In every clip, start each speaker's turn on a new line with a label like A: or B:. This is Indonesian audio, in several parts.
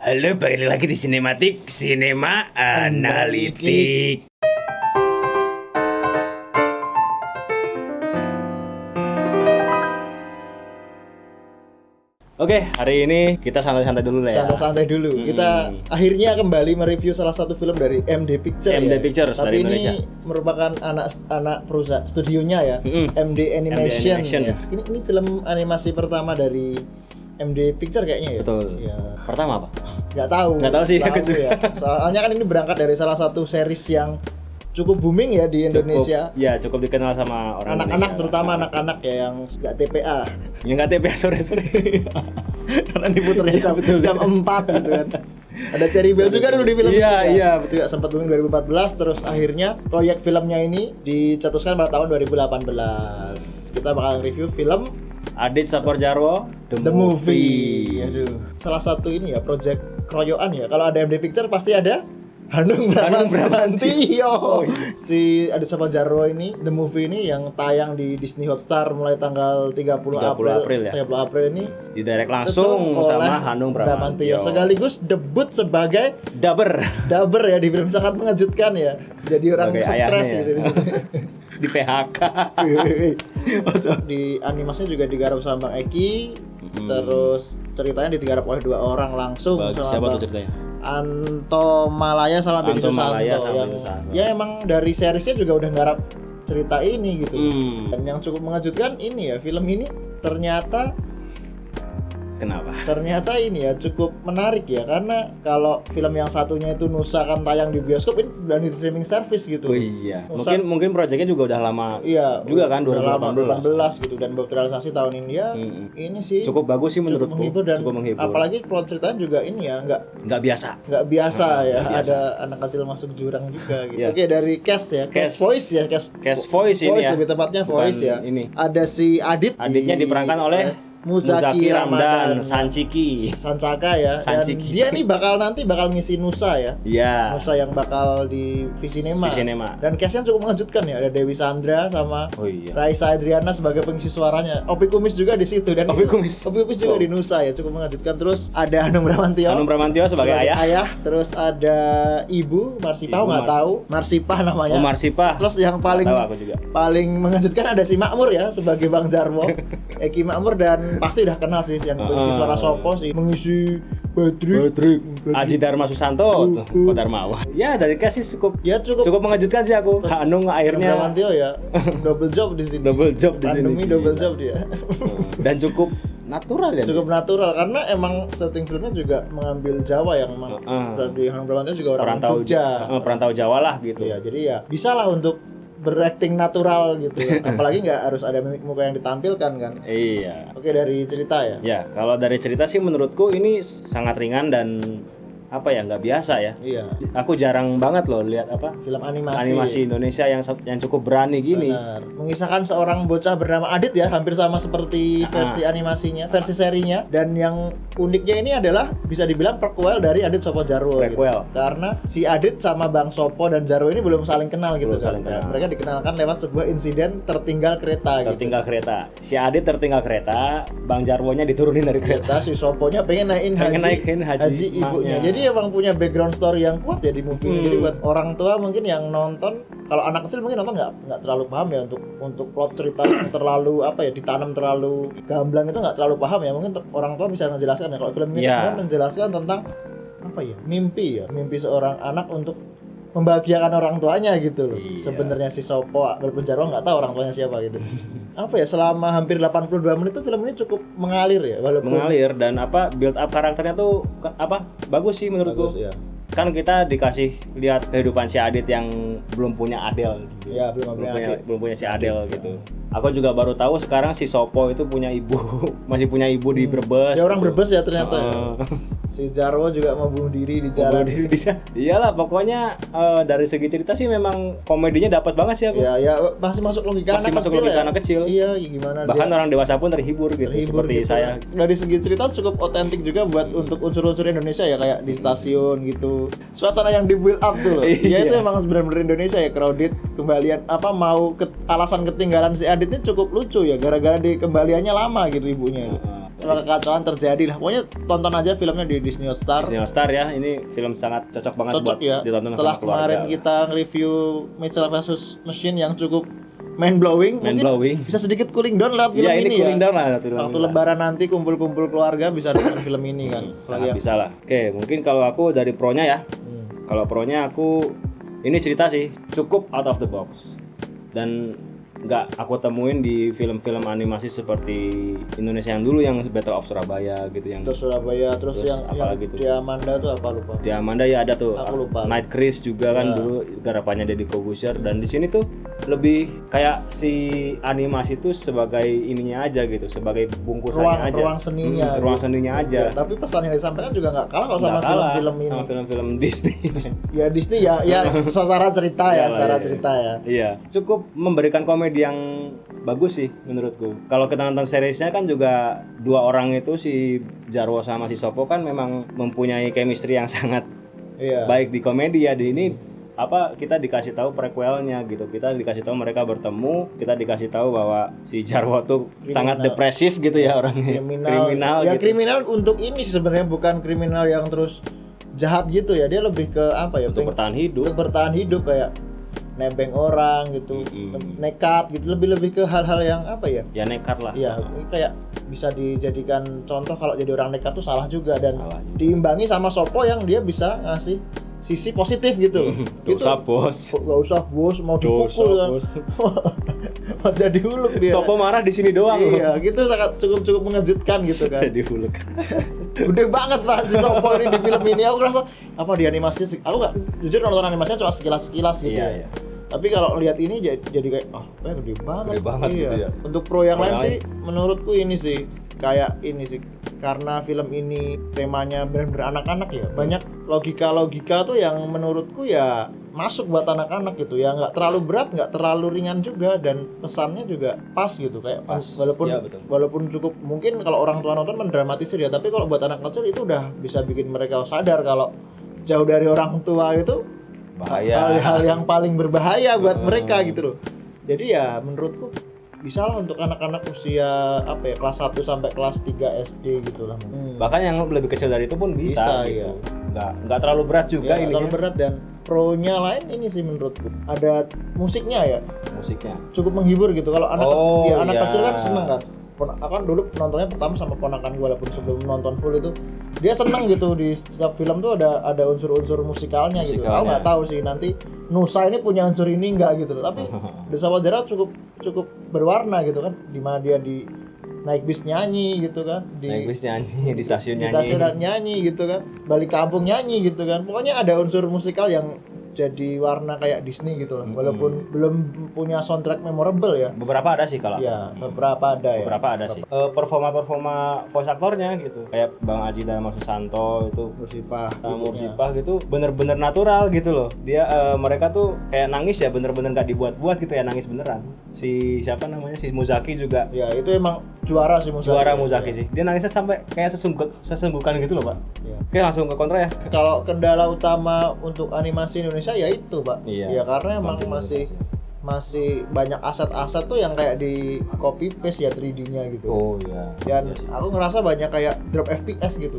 A: Halo, balik lagi di Sinematik, Sinema Analitik. Oke, hari ini kita santai-santai dulu lah ya.
B: Santai-santai dulu. Kita akhirnya kembali mereview salah satu film dari MD Pictures.
A: MD Pictures dari Indonesia.
B: Tapi ini merupakan anak perusahaan studionya ya, MD Animation. Ya. Ini film animasi pertama dari MD Pictures kayaknya ya.
A: Betul.
B: Ya.
A: Pertama apa?
B: Nggak tahu sih ya. Soalnya kan ini berangkat dari salah satu series yang cukup booming ya di Indonesia.
A: Cukup dikenal sama orang
B: anak-anak
A: Indonesia,
B: terutama anak-anak ya yang nggak TPA.
A: Yang nggak TPA sorry.
B: Karena diputernya jam 4 gitu kan. Ada Cherry Bell juga dulu di film itu.
A: Iya, betul.
B: Juga sempat booming 2014, terus akhirnya proyek filmnya ini dicetuskan pada tahun 2018. Kita bakal review film
A: Adit Saparjarwo
B: The Movie. Aduh, salah satu ini ya proyek keroyokan ya. Kalau ada MD Pictures pasti ada Hanung Bramantio. Si Adit Saparjarwo ini The Movie ini yang tayang di Disney Hotstar mulai tanggal 30 April
A: ya.
B: 30 April ini
A: didirect langsung sama Hanung Bramantio.
B: Sekaligus debut sebagai dubber ya di film, sangat mengejutkan ya. Jadi orang stres gitu di situ.
A: Di PHK.
B: Di animasinya juga digarap sama Bang Eki. Terus ceritanya digarap oleh dua orang langsung.
A: Siapa tuh ceritanya?
B: Anto Malaya sama Benny Susanto yang ya emang dari seriesnya juga udah nggarap cerita ini gitu. Dan yang cukup mengejutkan ini ya, film ini ternyata ini ya cukup menarik ya, karena kalau film yang satunya itu Nusa kan tayang di bioskop, ini udah di streaming service gitu.
A: Oh iya. Mungkin proyeknya juga udah lama.
B: Iya.
A: Juga kan
B: 2018 gitu, dan baru terrealisasi tahun ini ya. Ini sih
A: cukup bagus sih menurutku.
B: Cukup menghibur. Apalagi plot ceritanya juga ini ya nggak biasa ya. Ada anak kecil masuk jurang juga gitu. Oke, dari cast ya. Cast voice ya. Cast voice ini ya. Lebih tepatnya voice ya.
A: Ini.
B: Ada si
A: Aditnya diperankan oleh Muzaki Ramdan Sancaka ya. Dan dia nih bakal ngisi Nusa ya. Iya.
B: Nusa yang bakal di Visinema. Dan cast-nya cukup mengejutkan ya. Ada Dewi Sandra sama Raisa Adriana sebagai pengisi suaranya. Opi Kumis juga di situ, dan Opi Kumis juga di Nusa ya, cukup mengejutkan. Terus ada Hanung Bramantio sebagai ayah. Terus ada Ibu Marsipah, nggak tahu. Marsipah namanya.
A: Marsipah.
B: Terus yang paling mengejutkan ada si Makmur ya sebagai Bang Jarwo. Eki Makmur, dan pasti udah kenal sih yang mengisi suara Sopo sih, mengisi Badrik
A: Aji Dharma Susanto Darmawan. Ya dari kasih cukup mengejutkan sih aku. Hanung akhirnya
B: Bramantio ya double job di sini. Pandemi double job dia.
A: Dan cukup natural ya.
B: Cukup natural karena emang setting filmnya juga mengambil Jawa yang memang dari Hanung Bramantio juga orang Jogja.
A: Perantau Jawa lah gitu.
B: Ya, jadi ya bisa lah untuk berakting natural gitu ya. Apalagi nggak harus ada mimik muka yang ditampilkan kan.
A: Iya.
B: Oke, dari cerita ya.
A: Ya, kalau dari cerita sih menurutku ini sangat ringan dan nggak biasa ya.
B: Iya.
A: Aku jarang banget loh lihat
B: film animasi
A: Indonesia yang cukup berani gini.
B: Benar. Mengisahkan seorang bocah bernama Adit ya, hampir sama seperti versi animasinya, versi serinya. Dan yang uniknya ini adalah bisa dibilang prequel dari Adit Sopo Jarwo. Gitu. Karena si Adit sama Bang Sopo dan Jarwo ini belum saling kenal gitu kan. Mereka dikenalkan lewat sebuah insiden tertinggal kereta. Si Adit tertinggal kereta, Bang Jarwonya diturunin dari kereta. Si Soponya pengen naikin haji ibunya. Jadi emang punya background story yang kuat ya di movie ini. Jadi buat orang tua mungkin yang nonton, kalau anak kecil mungkin nonton nggak terlalu paham ya untuk plot cerita yang terlalu ditanam terlalu gamblang, itu nggak terlalu paham ya. Mungkin orang tua bisa menjelaskan ya. Kalau film ini menjelaskan tentang mimpi seorang anak untuk membahagiakan orang tuanya gitu loh. Sebenarnya si Sopo walaupun Jarwo nggak tahu orang tuanya siapa gitu. Selama hampir 82 menit tuh film ini cukup mengalir ya,
A: mengalir, dan build up karakternya tuh bagus sih menurutku.
B: Bagus, ya.
A: Kan kita dikasih lihat kehidupan si Adit yang belum punya Adel gitu.
B: Ya, belum punya
A: si Adel gitu. Aku juga baru tahu sekarang si Sopo itu punya ibu, masih punya ibu di Brebes.
B: Ya orang Brebes ya ternyata. Si Jarwo juga mau bunuh diri di jalan.
A: Iyalah, pokoknya dari segi cerita sih memang komedinya dapat banget sih aku.
B: Ya masih masuk logika anak kecil. Iya, gimana?
A: Bahkan orang dewasa pun terhibur seperti gitu saya.
B: Dari segi cerita cukup otentik juga buat untuk unsur-unsur Indonesia ya, kayak di stasiun gitu. Suasana yang di build up tuh loh. Iya, itu emang benar-benar Indonesia ya, crowded, kembalian alasan ketinggalan si Adit ini cukup lucu ya, gara-gara di kembaliannya lama gitu ibunya. semua kekacauan terjadi lah. Pokoknya tonton aja filmnya di Disney Hotstar.
A: Disney Hotstar ya, ini film sangat cocok banget buat
B: ya.
A: ditonton
B: Setelah
A: sama keluarga.
B: Kemarin kita nge-review Mitchell vs Machine yang cukup mind blowing, bisa sedikit cooling down lewat film ini
A: cooling down lah,
B: waktu lebaran nanti kumpul-kumpul keluarga bisa nonton film ini kan.
A: Sangat bisa lah. Oke, mungkin kalau aku dari pro-nya ya. Kalau pro-nya aku ini cerita sih cukup out of the box. Dan nggak aku temuin di film-film animasi seperti Indonesia yang dulu yang Battle of Surabaya gitu yang
B: terus yang
A: apalagi tuh
B: Diamanda tuh apa lupa.
A: Diamanda ya ada tuh.
B: Aku lupa.
A: Night Cruise juga kan dulu garapannya Deddy Corbuzier dan di sini tuh lebih kayak si animasi tuh sebagai ininya aja gitu, sebagai bungkusannya aja.
B: Ruang seninya.
A: Ruang seninya aja.
B: Ya, tapi pesan yang disampaikan juga nggak kalah kalau sama film-film ini.
A: Sama film-film Disney.
B: Ya Disney ya secara cerita ya, cerita ya.
A: Iya, cukup memberikan komedi yang bagus sih menurutku. Kalau kita nonton seriesnya kan juga dua orang itu si Jarwo sama si Sopo kan memang mempunyai chemistry yang sangat baik di komedi ya. Di ini kita dikasih tahu prequelnya gitu. Kita dikasih tahu mereka bertemu, kita dikasih tahu bahwa si Jarwo tuh sangat depresif gitu ya orangnya. Kriminal
B: ya
A: gitu.
B: Kriminal untuk ini sebenarnya bukan kriminal yang terus jahat gitu ya. Dia lebih ke apa ya?
A: Untuk bertahan hidup
B: kayak nebeng orang gitu, nekat gitu, lebih ke hal-hal yang apa ya?
A: Ya nekat lah.
B: Iya, ini kayak bisa dijadikan contoh kalau jadi orang nekat tuh salah juga dan diimbangi sama Sopo yang dia bisa ngasih sisi positif gitu.
A: Gak usah bos,
B: mau dipukul kan. Mau jadi huluk dia.
A: Sopo marah di sini doang.
B: Iya, gitu sangat cukup mengejutkan gitu kan.
A: Jadi huluk.
B: Gede banget Pak si Sopo ini di film ini. Aku ngerasa apa di animasinya sih. Aku jujur nonton animasinya cuma sekilas gitu. Iya. Tapi kalau lihat ini jadi kayak gede banget
A: gitu ya.
B: Untuk pro yang lain sih menurutku ini sih kayak ini sih karena film ini temanya benar-benar anak-anak ya. Banyak logika tuh yang menurutku ya masuk buat anak-anak gitu ya, nggak terlalu berat, nggak terlalu ringan juga dan pesannya juga pas gitu kayak pas. Walaupun cukup mungkin kalau orang tua nonton mendramatisir ya, tapi kalau buat anak kecil itu udah bisa bikin mereka sadar kalau jauh dari orang tua itu bahaya, hal yang paling berbahaya buat mereka gitu loh. Jadi ya menurutku bisa lah untuk anak-anak usia kelas 1 sampai kelas 3 SD gitu lah.
A: Bahkan yang lebih kecil dari itu pun bisa gitu. Nggak terlalu berat juga ini.
B: Terlalu berat dan pro-nya lain ini sih menurutku. Ada musiknya. Cukup menghibur gitu. Kalau anak kecil kan seneng kan. Akan dulu nontonnya pertama sama ponakan gue walaupun sebelum nonton full itu dia seneng gitu di setiap film tuh ada unsur-unsur musikalnya gitu. Aku nggak tahu sih nanti Nusa ini punya unsur ini nggak gitu. Tapi The Sopo Jarwo cukup berwarna gitu kan. Di mana dia di naik bis nyanyi gitu kan, di stasiun nyanyi gitu kan, balik kampung nyanyi gitu kan. Pokoknya ada unsur musikal yang jadi warna kayak Disney gitu lah. Walaupun belum punya soundtrack memorable ya.
A: Beberapa ada sih kalau.
B: Iya, beberapa ada
A: sih. Performa voice aktornya gitu. Kayak Bang Aji Dharma Susanto itu, Mursipah gitu bener-bener natural gitu loh. Dia mereka tuh kayak nangis ya bener-bener enggak dibuat-buat gitu ya, nangis beneran. Si siapa namanya? Si Muzaki juga.
B: Ya, itu emang juara sih Muzaki.
A: Juara Muzaki sih. Dia nangisnya sampai kayak sesenggukan gitu loh, Pak. Ya. Oke, langsung ke kontra ya.
B: Kalau kendala utama untuk animasi Indonesia ya itu Pak.
A: Iya.
B: Ya karena emang masih banyak aset-aset tuh yang kayak di copy paste ya 3D-nya gitu.
A: Oh iya.
B: Dan aku ngerasa banyak kayak drop FPS gitu.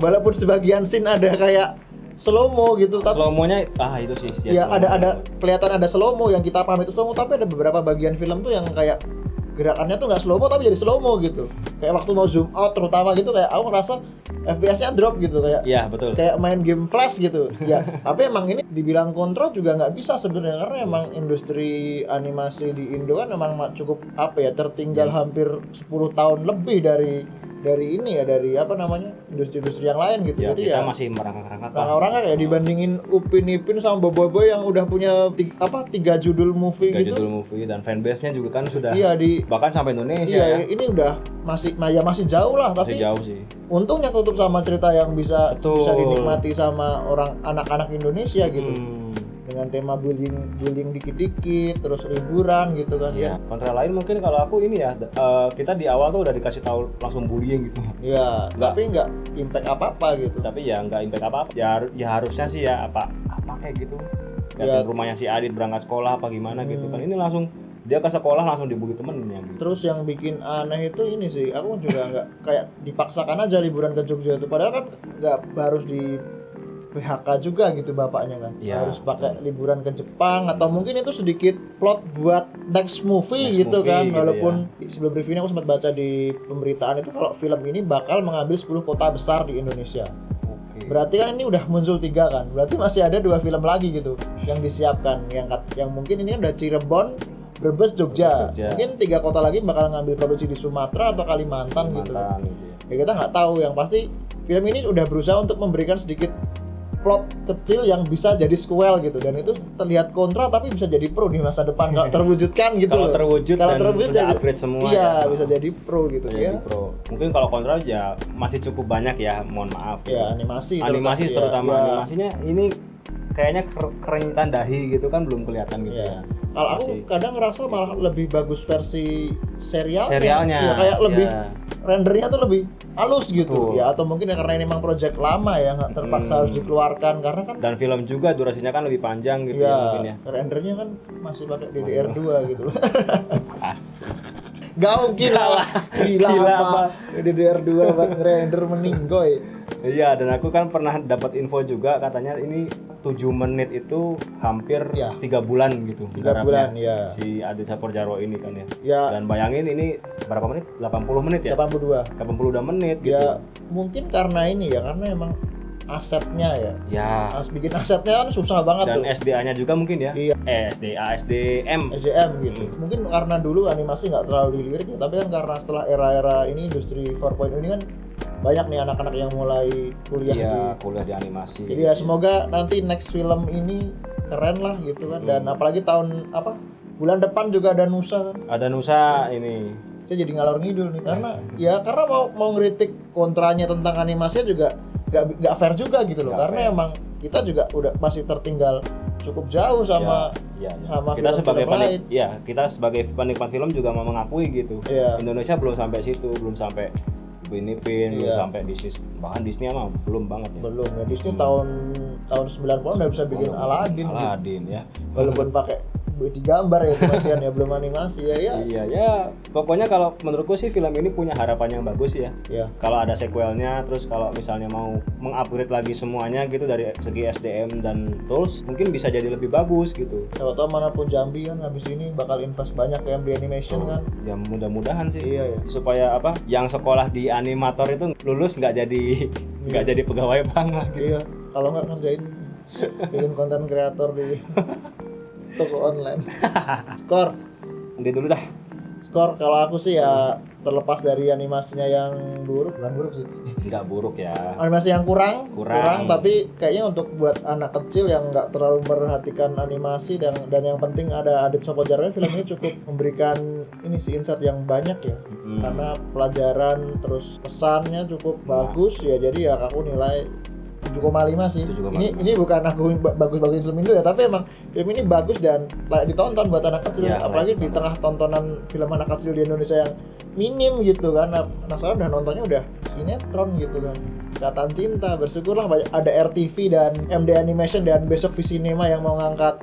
B: Walaupun sebagian scene ada kayak slow-mo gitu tapi
A: slow-mo-nya itu sih.
B: Ya ada kelihatan ada slow-mo yang kita paham itu slow-mo tapi ada beberapa bagian film tuh yang kayak gerakannya tuh nggak slow-mo tapi jadi slow-mo gitu. Kayak waktu mau zoom out terutama gitu kayak aku ngerasa FPS-nya drop gitu kayak.
A: Iya, betul.
B: Kayak main game flash gitu. Ya, tapi emang ini dibilang kontrol juga nggak bisa sebenarnya karena emang industri animasi di Indo kan emang cukup tertinggal hampir 10 tahun lebih dari industri-industri yang lain gitu.
A: Ya, jadi kita masih merangkak-rangkak.
B: Orang-orang kayak dibandingin Upin Ipin sama Boboiboy yang udah punya 3 judul movie gitu.
A: 3 judul movie dan fanbase-nya juga kan sudah bahkan sampai Indonesia ya.
B: Ini udah masih jauh lah tapi
A: masih jauh sih.
B: Untungnya tutup sama cerita yang bisa dinikmati sama anak-anak Indonesia gitu. Dengan tema bullying dikit-dikit terus liburan gitu kan ya.
A: Kontra lain mungkin kalau aku ini ya kita di awal tuh udah dikasih tahu langsung bullying gitu.
B: Iya, tapi nggak impact apa-apa gitu.
A: Tapi ya nggak impact apa-apa. Ya harusnya sih ya apa kayak gitu. Lihatin rumahnya si Adit berangkat sekolah apa gimana gitu kan. Ini langsung Dia ke sekolah langsung dibully temennya gitu.
B: Terus yang bikin aneh itu ini sih, aku juga nggak kayak dipaksakan aja liburan ke Jogja itu, padahal kan nggak harus di PHK juga gitu bapaknya kan,
A: Ya,
B: harus pakai liburan ke Jepang atau mungkin itu sedikit plot buat next movie
A: Next
B: gitu
A: movie
B: kan,
A: gitu
B: walaupun sebelum review ini aku sempat baca di pemberitaan itu kalau film ini bakal mengambil 10 kota besar di Indonesia.
A: Oke.
B: Berarti kan ini udah muncul 3 kan, berarti masih ada 2 film lagi gitu yang disiapkan, yang mungkin ini udah Cirebon, Brebes, Jogja. Mungkin 3 kota lagi bakal ngambil produksi di Sumatera atau Kalimantan gitu.
A: Gitu ya.
B: Ya kita nggak tahu, yang pasti film ini udah berusaha untuk memberikan sedikit plot kecil yang bisa jadi sequel gitu, dan itu terlihat kontra tapi bisa jadi pro di masa depan kalau terwujudkan gitu.
A: Kalau terwujud
B: kalau
A: dan
B: terwujud
A: sudah
B: jadi
A: upgrade semua
B: iya
A: ya.
B: bisa jadi pro gitu
A: Jadi
B: ya.
A: pro. Mungkin kalau kontra ya masih cukup banyak ya, mohon maaf gitu.
B: Ya animasi
A: terutama
B: ya.
A: animasinya ini kayaknya kerenyitan dahi gitu kan belum kelihatan gitu ya.
B: Kalau aku kadang ngerasa malah lebih bagus versi serialnya.
A: Serialnya.
B: Ya, kayak lebih
A: Ya.
B: rendernya tuh lebih halus gitu.
A: Betul.
B: Ya atau mungkin ya karena ini memang project lama ya nggak terpaksa harus dikeluarkan karena kan
A: Dan film juga durasinya kan lebih panjang gitu ya,
B: ya
A: mungkin ya.
B: rendernya kan masih pakai DDR2 gitu.
A: Asik.
B: Gak mungkin lah. Gila apa? DDR2 buat render meninggoy.
A: Iya, dan aku kan pernah dapat info juga katanya ini 7 menit itu hampir
B: Ya.
A: 3 bulan gitu.
B: 3
A: garapnya.
B: bulan ya.
A: Si Adit Sapurjarwo ini kan ya.
B: Ya.
A: Dan bayangin ini berapa menit? 80 menit ya?
B: 82.
A: 82 menit gitu.
B: Ya mungkin karena ini ya, karena emang asetnya ya.
A: Ya.
B: Bikin asetnya kan susah banget
A: Dan
B: tuh.
A: SDA-nya juga mungkin ya.
B: Iya.
A: SDM.
B: SDM gitu. Mungkin karena dulu animasi nggak terlalu dilirik ya, tapi kan karena setelah era-era ini industri 4.0 ini kan banyak nih anak-anak yang mulai kuliah
A: Iya,
B: di.
A: kuliah di animasi.
B: Jadi ya semoga nanti next film ini keren lah gitu kan. Dan apalagi tahun bulan depan juga ada Nusa kan.
A: Ada Nusa ini.
B: Saya jadi ngalor ngidul nih karena mau ngeritik kontranya tentang animasinya juga nggak fair juga gitu loh,
A: Nggak
B: karena
A: fair.
B: emang kita juga udah masih tertinggal cukup jauh sama
A: Ya.
B: sama
A: kita sebagai
B: film-film lain.
A: kita sebagai penikmat film juga mau mengakui gitu.
B: Iya.
A: Indonesia belum sampai situ, belum sampai Winnie Pin, belum
B: Iya.
A: sampai Disney, bahkan Disney mah belum banget ya.
B: Belum ya, Disney tahun 90 udah bisa bikin Aladdin gitu.
A: Aladdin ya.
B: Walaupun pakai gambar ya itu kasihan ya, belum animasi ya.
A: Iya ya, pokoknya kalau menurutku sih film ini punya harapan yang bagus ya.
B: Ya.
A: Kalau ada sequelnya, terus kalau misalnya mau mengupgrade lagi semuanya gitu dari segi SDM dan tools, mungkin bisa jadi lebih bagus gitu.
B: Siapa tahu manapun Jambi kan habis ini bakal invest banyak ke MD Animation kan.
A: Ya mudah-mudahan sih.
B: Iya ya.
A: Supaya yang sekolah di animator itu lulus nggak jadi pegawai bank lah gitu.
B: Iya, kalau nggak ngerjain bikin konten kreator di toko online. Skor
A: Nanti dulu dah.
B: kalau aku sih ya terlepas dari animasinya yang bukan buruk sih.
A: Nggak buruk ya.
B: Animasi yang kurang,
A: Kurang.
B: tapi kayaknya untuk buat anak kecil yang nggak terlalu memperhatikan animasi dan yang penting ada Adit Sopodjarwo, film ini cukup memberikan ini sih insight yang banyak ya. Karena pelajaran terus pesannya cukup bagus ya, jadi ya aku nilai 7,5 sih.
A: 7,5.
B: Ini bukan aku bagus-bagusin film Indo ya, tapi emang film ini bagus dan layak ditonton buat anak kecil.
A: Ya,
B: apalagi di tengah tontonan film anak kecil di Indonesia yang minim gitu kan. Nah sekarang udah nontonnya udah sinetron gitu kan. Ikatan Cinta, bersyukurlah ada RTV dan MD Animation dan besok Visinema yang mau ngangkat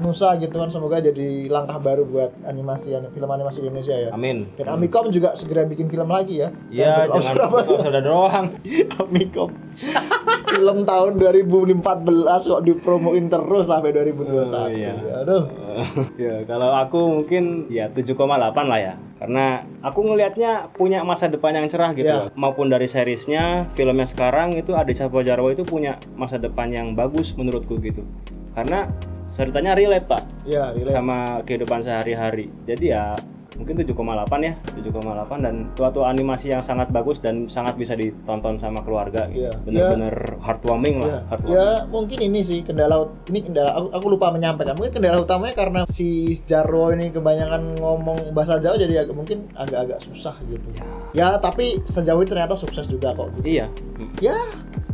B: Nusa gitu kan. Semoga jadi langkah baru buat film animasi di Indonesia ya.
A: Amin.
B: Dan Amikom juga segera bikin film lagi ya.
A: Iya, jangan sudah doang.
B: Amikom. Film tahun 2014 kok dipromoin terus sampai 2021.
A: Iya.
B: Aduh.
A: Ya, kalau aku mungkin ya 7,8 lah ya. Karena aku ngelihatnya punya masa depan yang cerah gitu.
B: Ya.
A: Maupun dari seriesnya, filmnya sekarang itu Adit Sopodjarwo itu punya masa depan yang bagus menurutku gitu. Karena ceritanya relate, Pak.
B: Ya, relate.
A: Sama kehidupan sehari-hari. Jadi ya mungkin 7,8 ya, 7,8 dan suatu animasi yang sangat bagus dan sangat bisa ditonton sama keluarga gitu.
B: Iya.
A: Bener-bener heartwarming lah, heartwarming.
B: Ya mungkin ini sih kendala aku lupa menyampaikan. Mungkin kendala utamanya karena si Jarwo ini kebanyakan ngomong bahasa Jawa jadi mungkin agak-agak susah gitu. Ya tapi sejauh ini ternyata sukses juga kok gitu.
A: Iya.
B: Ya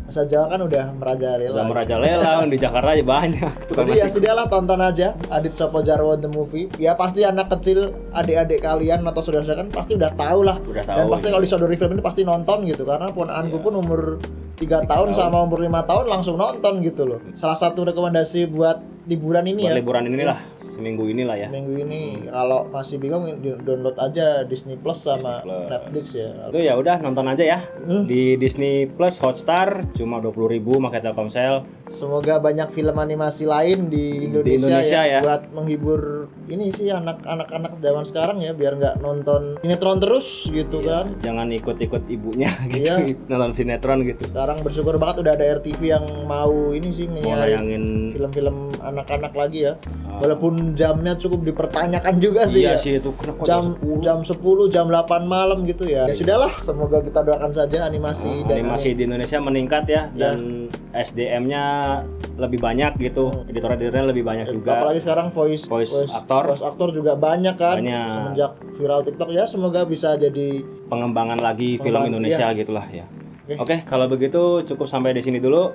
B: bahasa Jawa kan udah merajalela.
A: Udah merajalela di Jakarta aja banyak.
B: Jadi ya sudahlah, tonton aja Adit Sopodjarwo the movie. Ya pasti anak kecil, adik-adik kalian atau saudara-saudara kan pasti udah tahu lah.
A: Udah tahu.
B: Dan pasti kalau disodori film ini pasti nonton gitu, karena ponakanku pun umur 3 tahun sama umur 5 tahun langsung nonton gitu loh. Salah satu rekomendasi buat liburan ini
A: buat
B: ya.
A: liburan inilah, seminggu inilah ya.
B: Minggu ini kalau masih bingung download aja Disney Plus sama
A: Plus.
B: Netflix ya.
A: Itu ya udah nonton aja ya di Disney Plus Hotstar cuma 20.000 pakai Telkomsel.
B: Semoga banyak film animasi lain di Indonesia,
A: ya.
B: buat menghibur ini sih anak-anak zaman sekarang ya, biar nggak nonton sinetron terus gitu kan.
A: Jangan ikut-ikut ibunya gitu,
B: Iya.
A: nonton sinetron gitu.
B: Sekarang bersyukur banget udah ada RTV yang mau ini sih
A: Mau
B: nyarin
A: nayangin
B: film-film anak-anak lagi ya. Walaupun jamnya cukup dipertanyakan juga sih
A: iya
B: ya.
A: sih itu kok
B: Jam 10, jam 8 malam gitu ya. Ya sudahlah, semoga kita doakan saja animasi dan
A: animasi di Indonesia meningkat ya, dan SDM-nya lebih banyak gitu, editor-editornya lebih banyak juga.
B: apalagi sekarang voice aktor juga banyak kan.
A: Banyak.
B: Semenjak viral TikTok ya, semoga bisa jadi
A: Pengembangan lagi film Indonesia gitulah ya. Oke, kalau begitu cukup sampai di sini dulu.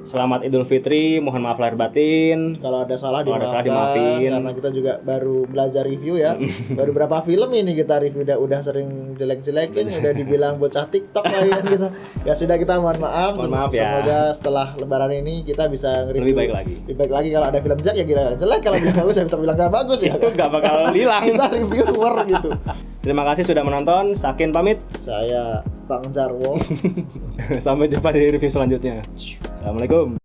A: Selamat Idul Fitri, mohon maaf lahir batin.
B: kalau ada salah
A: Kalau ada salah
B: dimaafkan,
A: dimaafin.
B: karena kita juga baru belajar review ya. Baru berapa film ini kita review udah sering jelek-jelekin, udah dibilang bocah TikTok lah ya kita. Ya sudah, kita mohon maaf.
A: Mohon maaf ya.
B: Semoga setelah lebaran ini kita bisa nge-review
A: Lebih baik lagi.
B: Lebih baik lagi. Kalau ada film jelek ya gila jelek, kalau bisa bagus ya kita bilang gak bagus ya.
A: Itu nggak bakal hilang.
B: Kita reviewer gitu.
A: Terima kasih sudah menonton. Sakin pamit.
B: Saya Bang Jarwo.
A: Sampai jumpa di review selanjutnya. Assalamualaikum.